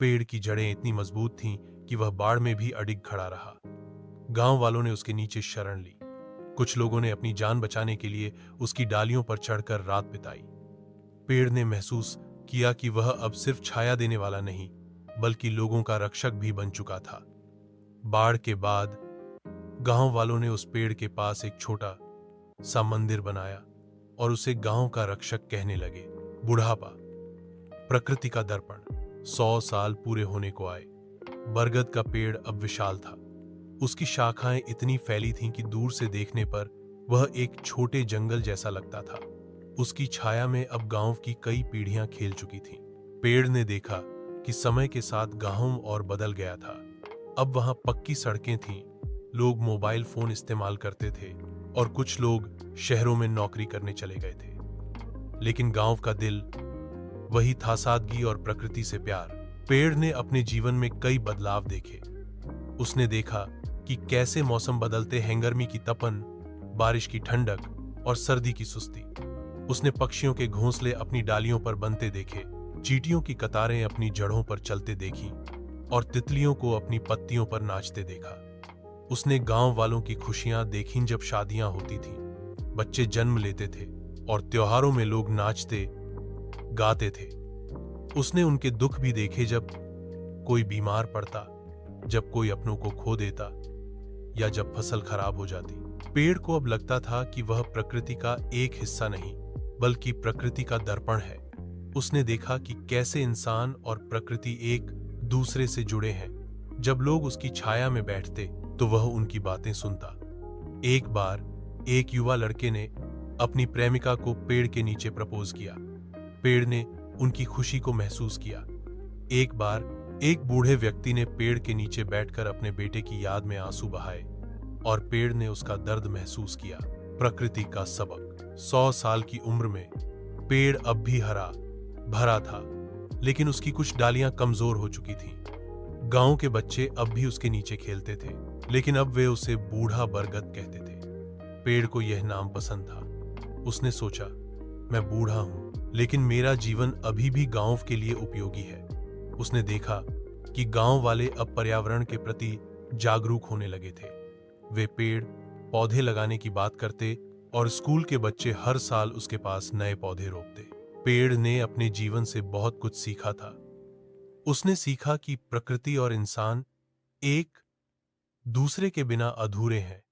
पेड़ की जड़ें इतनी मजबूत थीं कि वह बाढ़ में भी अडिग खड़ा रहा। गांव वालों ने उसके नीचे शरण ली। कुछ लोगों ने अपनी जान बचाने के लिए उसकी डालियों पर चढ़कर रात बिताई। पेड़ ने महसूस किया कि वह अब सिर्फ छाया देने वाला नहीं, बल्कि लोगों का रक्षक भी बन चुका था। बाढ़ के बाद गांव वालों ने उस पेड़ के पास एक छोटा सा मंदिर बनाया और उसे गांव का रक्षक कहने लगे। बुढ़ापा, प्रकृति का दर्पण। 100 साल पूरे होने को आए। बरगद का पेड़ अब विशाल था। उसकी शाखाएं इतनी फैली थीं कि दूर से देखने पर वह एक छोटे जंगल जैसा लगता था। उसकी छाया में अब गांव की कई पीढ़ियां खेल चुकी थीं। पेड़ ने देखा कि समय के साथ गांव और बदल गया था। अब वहां पक्की सड़कें थीं, लोग मोबाइल फोन इस्तेमाल करते थे और कुछ लोग शहरों में नौकरी करने चले गए थे। लेकिन गांव का दिल वही था, सादगी और प्रकृति से प्यार। पेड़ ने अपने जीवन में कई बदलाव देखे। उसने देखा कि कैसे मौसम बदलते हैं, गर्मी की तपन, बारिश की ठंडक और सर्दी की सुस्ती। उसने पक्षियों के घोंसले अपनी डालियों पर बनते देखे, चींटियों की कतारें अपनी जड़ों पर चलते देखी और तितलियों को अपनी पत्तियों पर नाचते देखा। उसने गांव वालों की खुशियां देखीं जब शादियां होती थीं, बच्चे जन्म लेते थे और त्योहारों में लोग नाचते गाते थे। उसने उनके दुख भी देखे, जब कोई बीमार पड़ता, जब कोई अपनों को खो देता या जब फसल खराब हो जाती। पेड़ को अब लगता था कि वह प्रकृति का एक हिस्सा नहीं, बल्कि प्रकृति का दर्पण है। उसने देखा कि कैसे इंसान और प्रकृति एक दूसरे से जुड़े हैं। जब लोग उसकी छाया में बैठते तो वह उनकी बातें सुनता। एक बार एक युवा लड़के ने अपनी प्रेमिका को पेड़ के नीचे प्रपोज किया। पेड़ ने उनकी खुशी को महसूस किया। एक बार एक बूढ़े व्यक्ति ने पेड़ के नीचे बैठकर अपने बेटे की याद में आंसू बहाए और पेड़ ने उसका दर्द महसूस किया। प्रकृति का सबक। 100 साल की उम्र में पेड़ अब भी हरा भरा था, लेकिन उसकी कुछ डालियां कमजोर हो चुकी थीं। गांव के बच्चे अब भी उसके नीचे खेलते थे, लेकिन अब वे उसे बूढ़ा बरगद कहते थे। पेड़ को यह नाम पसंद था। उसने सोचा, मैं बूढ़ा हूं, लेकिन मेरा जीवन अभी भी गांव के लिए उपयोगी है। उसने देखा कि गांव वाले अब पर्यावरण के प्रति जागरूक होने लगे थे। वे पेड़ पौधे लगाने की बात करते और स्कूल के बच्चे हर साल उसके पास नए पौधे रोपते। पेड़ ने अपने जीवन से बहुत कुछ सीखा था। उसने सीखा कि प्रकृति और इंसान एक दूसरे के बिना अधूरे हैं।